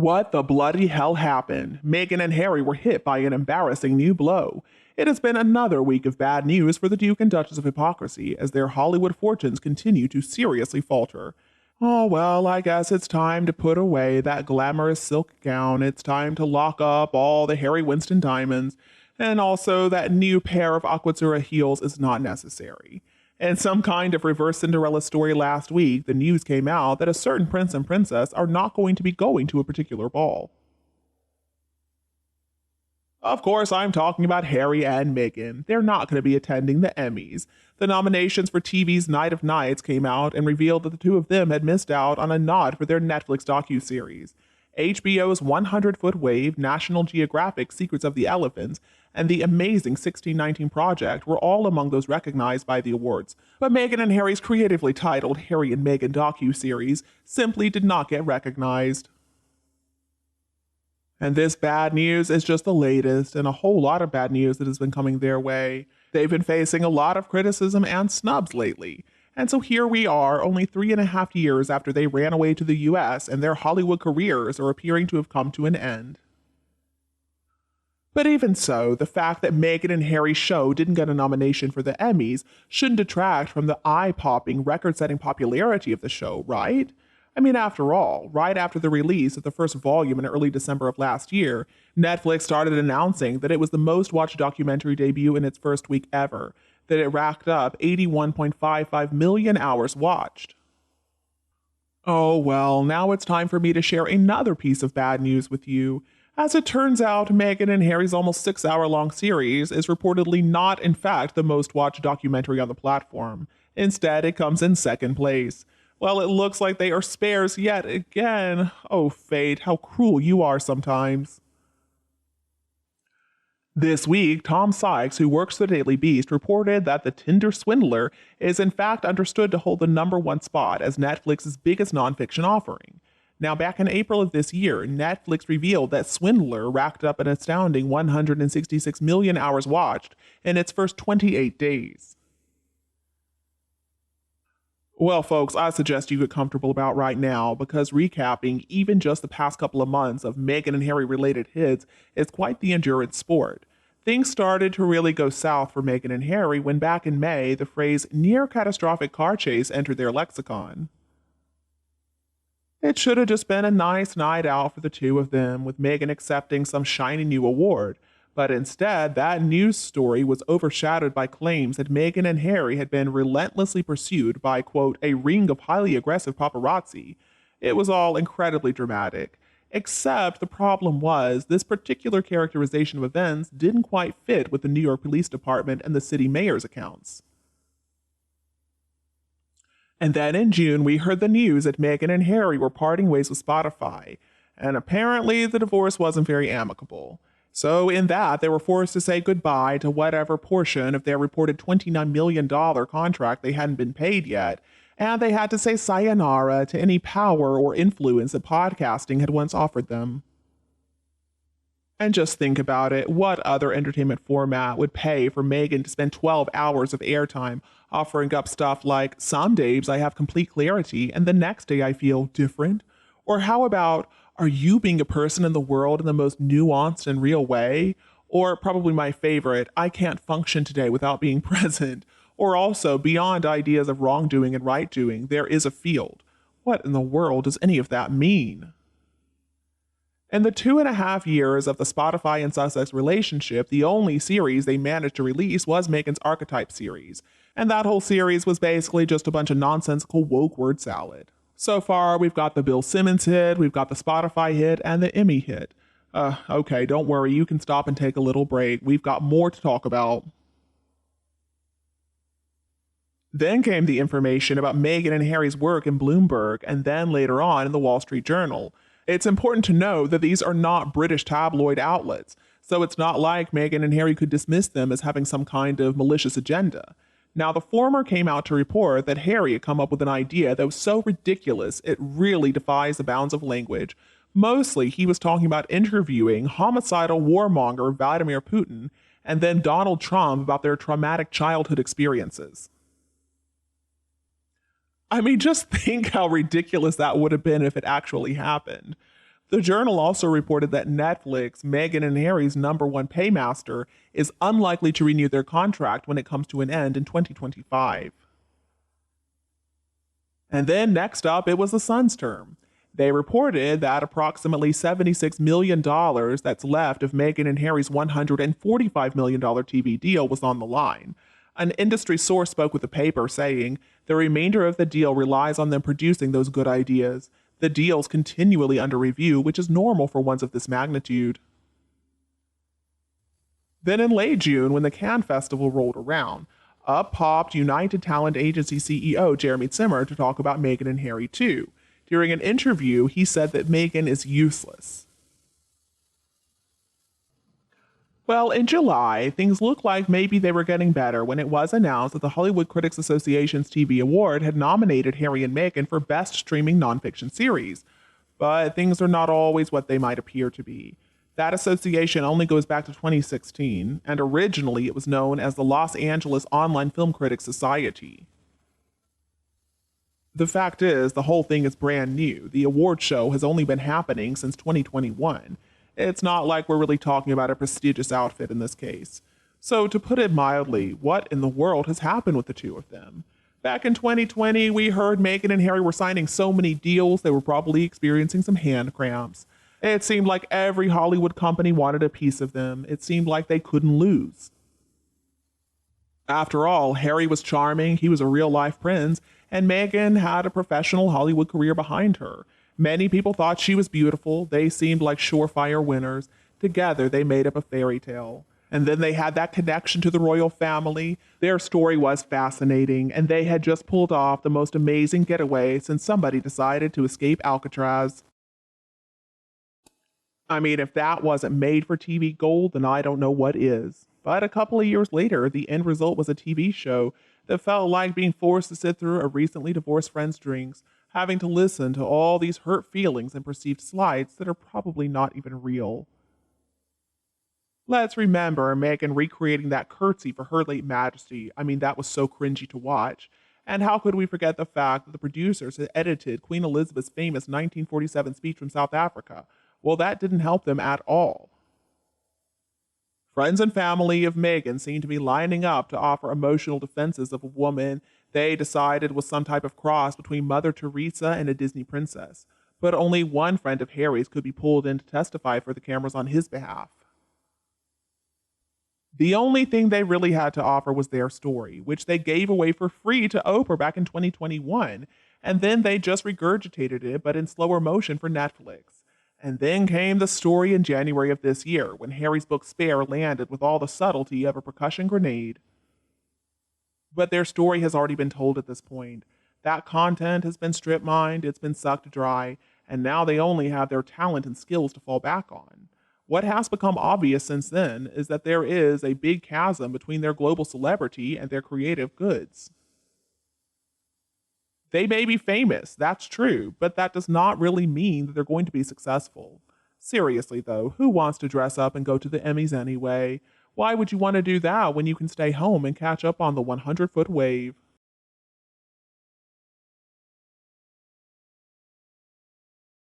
What the bloody hell happened? Meghan and Harry were hit by an embarrassing new blow. It has been another week of bad news for the Duke and Duchess of Hypocrisy as their Hollywood fortunes continue to seriously falter. Oh, well, I guess it's time to put away that glamorous silk gown. It's time to lock up all the Harry Winston diamonds. And also, that new pair of Aquazzura heels is not necessary. In some kind of reverse Cinderella story last week, the news came out that a certain prince and princess are not going to be going to a particular ball. Of course, I'm talking about Harry and Meghan. They're not going to be attending the Emmys. The nominations for TV's Night of Nights came out and revealed that the two of them had missed out on a nod for their Netflix docuseries. HBO's 100-Foot Wave, National Geographic's Secrets of the Elephants, and the amazing 1619 Project were all among those recognized by the awards. But Meghan and Harry's creatively titled Harry and Meghan docuseries simply did not get recognized. And this bad news is just the latest in a whole lot of bad news that has been coming their way. They've been facing a lot of criticism and snubs lately. And so here we are, only 3.5 years after they ran away to the US, and their Hollywood careers are appearing to have come to an end. But even so, the fact that Meghan and Harry's show didn't get a nomination for the Emmys shouldn't detract from the eye-popping, record-setting popularity of the show, right? I mean, after all, right after the release of the first volume in early December of last year, Netflix started announcing that it was the most-watched documentary debut in its first week ever, that it racked up 81.55 million hours watched. Oh well, now it's time for me to share another piece of bad news with you. As it turns out, Meghan and Harry's almost 6-hour-long series is reportedly not, in fact, the most-watched documentary on the platform. Instead, it comes in second place. Well, it looks like they are spares yet again. Oh, fate, how cruel you are sometimes. This week, Tom Sykes, who works for the Daily Beast, reported that The Tinder Swindler is in fact understood to hold the #1 spot as Netflix's biggest nonfiction offering. Now, back in April of this year, Netflix revealed that Swindler racked up an astounding 166 million hours watched in its first 28 days. Well, folks, I suggest you get comfortable about right now because recapping even just the past couple of months of Meghan and Harry related hits is quite the endurance sport. Things started to really go south for Meghan and Harry when back in May, the phrase near catastrophic car chase entered their lexicon. It should have just been a nice night out for the two of them, with Meghan accepting some shiny new award. But instead, that news story was overshadowed by claims that Meghan and Harry had been relentlessly pursued by, quote, a ring of highly aggressive paparazzi. It was all incredibly dramatic. Except the problem was, this particular characterization of events didn't quite fit with the New York Police Department and the city mayor's accounts. And then in June, we heard the news that Meghan and Harry were parting ways with Spotify. And apparently, the divorce wasn't very amicable. So in that, they were forced to say goodbye to whatever portion of their reported $29 million contract they hadn't been paid yet, and they had to say sayonara to any power or influence that podcasting had once offered them. And just think about it, what other entertainment format would pay for Meghan to spend 12 hours of airtime offering up stuff like, some days I have complete clarity and the next day I feel different? Or how about, are you being a person in the world in the most nuanced and real way? Or probably my favorite, I can't function today without being present. Or also, beyond ideas of wrongdoing and right-doing, there is a field. What in the world does any of that mean? In the 2.5 years of the Spotify and Sussex relationship, the only series they managed to release was Meghan's Archetype series. And that whole series was basically just a bunch of nonsensical woke word salad. So far, we've got the Bill Simmons hit, we've got the Spotify hit, and the Emmy hit. Okay, don't worry, you can stop and take a little break. We've got more to talk about. Then came the information about Meghan and Harry's work in Bloomberg, and then later on in the Wall Street Journal. It's important to know that these are not British tabloid outlets, so it's not like Meghan and Harry could dismiss them as having some kind of malicious agenda. Now, the former came out to report that Harry had come up with an idea that was so ridiculous it really defies the bounds of language. Mostly, he was talking about interviewing homicidal warmonger Vladimir Putin and then Donald Trump about their traumatic childhood experiences. I mean, just think how ridiculous that would have been if it actually happened. The Journal also reported that Netflix, Meghan and Harry's #1 paymaster, is unlikely to renew their contract when it comes to an end in 2025. And then next up, it was the Sun's term. They reported that approximately $76 million that's left of Meghan and Harry's $145 million TV deal was on the line. An industry source spoke with the paper, saying, "The remainder of the deal relies on them producing those good ideas. The deal's continually under review, which is normal for ones of this magnitude." Then in late June, when the Cannes Festival rolled around, up popped United Talent Agency CEO Jeremy Zimmer to talk about Meghan and Harry too. During an interview, he said that Meghan is useless. Well, in July, things looked like maybe they were getting better when it was announced that the Hollywood Critics Association's TV Award had nominated Harry and Meghan for Best Streaming Nonfiction Series. But things are not always what they might appear to be. That association only goes back to 2016, and originally it was known as the Los Angeles Online Film Critics Society. The fact is, the whole thing is brand new. The award show has only been happening since 2021. It's not like we're really talking about a prestigious outfit in this case. So, to put it mildly, what in the world has happened with the two of them? Back in 2020, we heard Meghan and Harry were signing so many deals they were probably experiencing some hand cramps. It seemed like every Hollywood company wanted a piece of them. It seemed like they couldn't lose. After all, Harry was charming, he was a real-life prince, and Meghan had a professional Hollywood career behind her. Many people thought she was beautiful. They seemed like surefire winners. Together, they made up a fairy tale. And then they had that connection to the royal family. Their story was fascinating, and they had just pulled off the most amazing getaway since somebody decided to escape Alcatraz. I mean, if that wasn't made for TV gold, then I don't know what is. But a couple of years later, the end result was a TV show that felt like being forced to sit through a recently divorced friend's drinks, having to listen to all these hurt feelings and perceived slights that are probably not even real. Let's remember Meghan recreating that curtsy for her late majesty. I mean, that was so cringy to watch. And how could we forget the fact that the producers had edited Queen Elizabeth's famous 1947 speech from South Africa? Well, that didn't help them at all. Friends and family of Meghan seemed to be lining up to offer emotional defenses of a woman they decided was some type of cross between Mother Teresa and a Disney princess. But only one friend of Harry's could be pulled in to testify for the cameras on his behalf. The only thing they really had to offer was their story, which they gave away for free to Oprah back in 2021, and then they just regurgitated it, but in slower motion for Netflix. And then came the story in January of this year, when Harry's book Spare landed with all the subtlety of a percussion grenade. But their story has already been told at this point. That content has been strip mined, it's been sucked dry, and now they only have their talent and skills to fall back on. What has become obvious since then is that there is a big chasm between their global celebrity and their creative goods. They may be famous, that's true, but that does not really mean that they're going to be successful. Seriously though, who wants to dress up and go to the Emmys anyway? Why would you want to do that when you can stay home and catch up on the 100-foot wave?